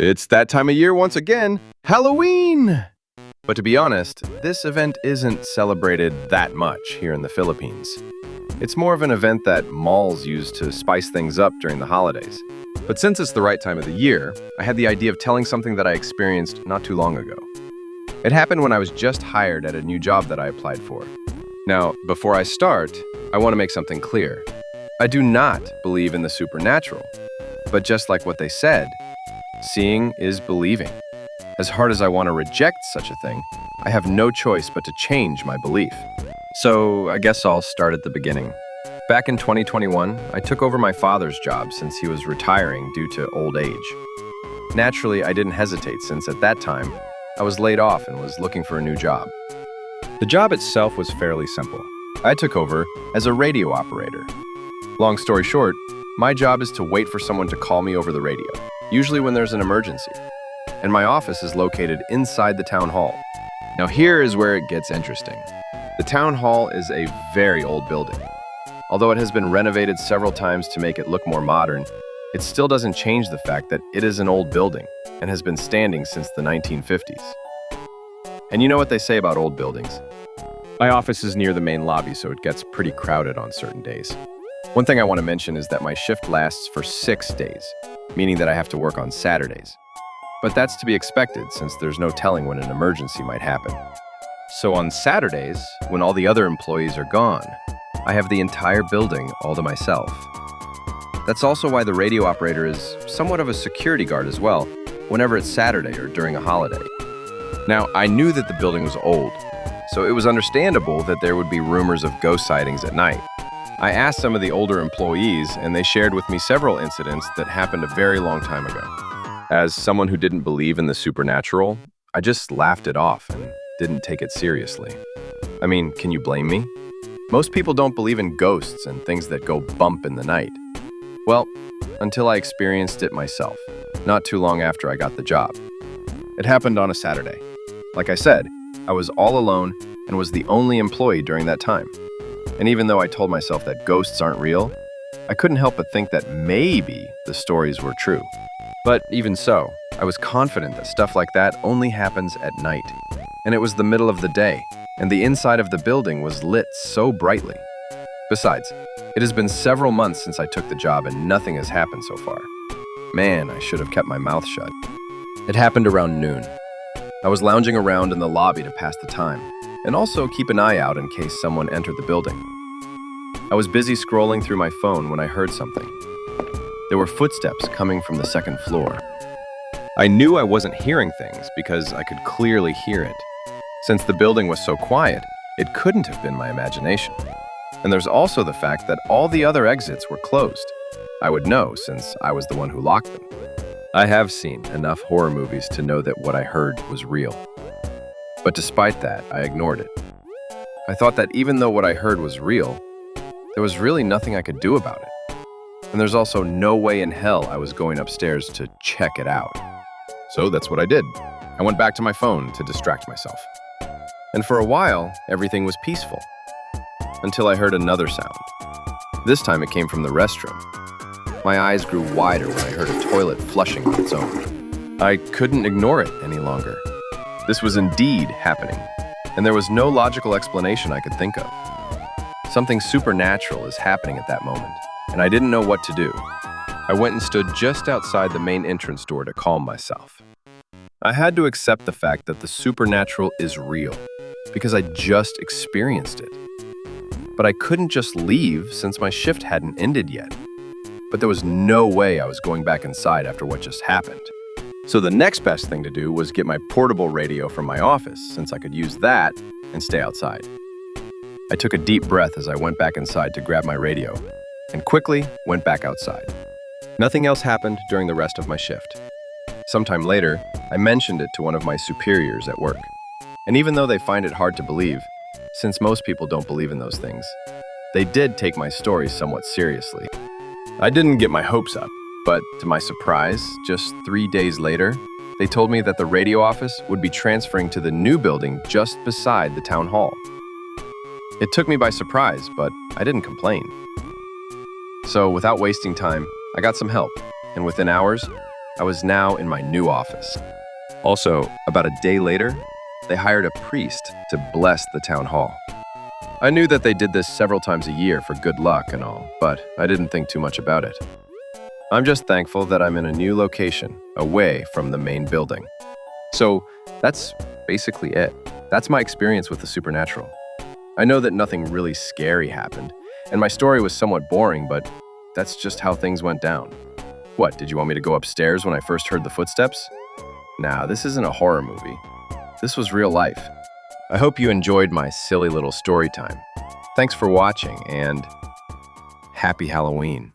It's that time of year once again, Halloween! But to be honest, this event isn't celebrated that much here in the Philippines. It's more of an event that malls use to spice things up during the holidays. But since it's the right time of the year, I had the idea of telling something that I experienced not too long ago. It happened when I was just hired at a new job that I applied for. Now, before I start, I want to make something clear. I do not believe in the supernatural. But just like what they said, seeing is believing. As hard as I want to reject such a thing, I have no choice but to change my belief. So I guess I'll start at the beginning. Back in 2021, I took over my father's job since he was retiring due to old age. Naturally, I didn't hesitate since at that time, I was laid off and was looking for a new job. The job itself was fairly simple. I took over as a radio operator. Long story short, my job is to wait for someone to call me over the radio, usually when there's an emergency. And my office is located inside the town hall. Now here is where it gets interesting. The town hall is a very old building. Although it has been renovated several times to make it look more modern, it still doesn't change the fact that it is an old building and has been standing since the 1950s. And you know what they say about old buildings? My office is near the main lobby, so it gets pretty crowded on certain days. One thing I want to mention is that my shift lasts for 6 days, meaning that I have to work on Saturdays. But that's to be expected since there's no telling when an emergency might happen. So on Saturdays, when all the other employees are gone, I have the entire building all to myself. That's also why the radio operator is somewhat of a security guard as well, whenever it's Saturday or during a holiday. Now, I knew that the building was old, so it was understandable that there would be rumors of ghost sightings at night. I asked some of the older employees, and they shared with me several incidents that happened a very long time ago. As someone who didn't believe in the supernatural, I just laughed it off and didn't take it seriously. I mean, can you blame me? Most people don't believe in ghosts and things that go bump in the night. Well, until I experienced it myself, not too long after I got the job. It happened on a Saturday. Like I said, I was all alone and was the only employee during that time. And even though I told myself that ghosts aren't real, I couldn't help but think that maybe the stories were true. But even so, I was confident that stuff like that only happens at night. And it was the middle of the day, and the inside of the building was lit so brightly. Besides, it has been several months since I took the job and nothing has happened so far. Man, I should have kept my mouth shut. It happened around noon. I was lounging around in the lobby to pass the time, and also keep an eye out in case someone entered the building. I was busy scrolling through my phone when I heard something. There were footsteps coming from the second floor. I knew I wasn't hearing things because I could clearly hear it. Since the building was so quiet, it couldn't have been my imagination. And there's also the fact that all the other exits were closed. I would know since I was the one who locked them. I have seen enough horror movies to know that what I heard was real. But despite that, I ignored it. I thought that even though what I heard was real, there was really nothing I could do about it. And there's also no way in hell I was going upstairs to check it out. So that's what I did. I went back to my phone to distract myself. And for a while, everything was peaceful. Until I heard another sound. This time it came from the restroom. My eyes grew wider when I heard a toilet flushing on its own. I couldn't ignore it any longer. This was indeed happening, and there was no logical explanation I could think of. Something supernatural is happening at that moment, and I didn't know what to do. I went and stood just outside the main entrance door to calm myself. I had to accept the fact that the supernatural is real, because I just experienced it. But I couldn't just leave since my shift hadn't ended yet. But there was no way I was going back inside after what just happened. So the next best thing to do was get my portable radio from my office, since I could use that and stay outside. I took a deep breath as I went back inside to grab my radio, and quickly went back outside. Nothing else happened during the rest of my shift. Sometime later, I mentioned it to one of my superiors at work. And even though they find it hard to believe, since most people don't believe in those things, they did take my story somewhat seriously. I didn't get my hopes up, but to my surprise, just 3 days later, they told me that the radio office would be transferring to the new building just beside the town hall. It took me by surprise, but I didn't complain. So without wasting time, I got some help, and within hours, I was now in my new office. Also, about a day later, they hired a priest to bless the town hall. I knew that they did this several times a year for good luck and all, but I didn't think too much about it. I'm just thankful that I'm in a new location, away from the main building. So that's basically it. That's my experience with the supernatural. I know that nothing really scary happened, and my story was somewhat boring, but that's just how things went down. What, did you want me to go upstairs when I first heard the footsteps? Nah, this isn't a horror movie. This was real life. I hope you enjoyed my silly little story time. Thanks for watching, and happy Halloween.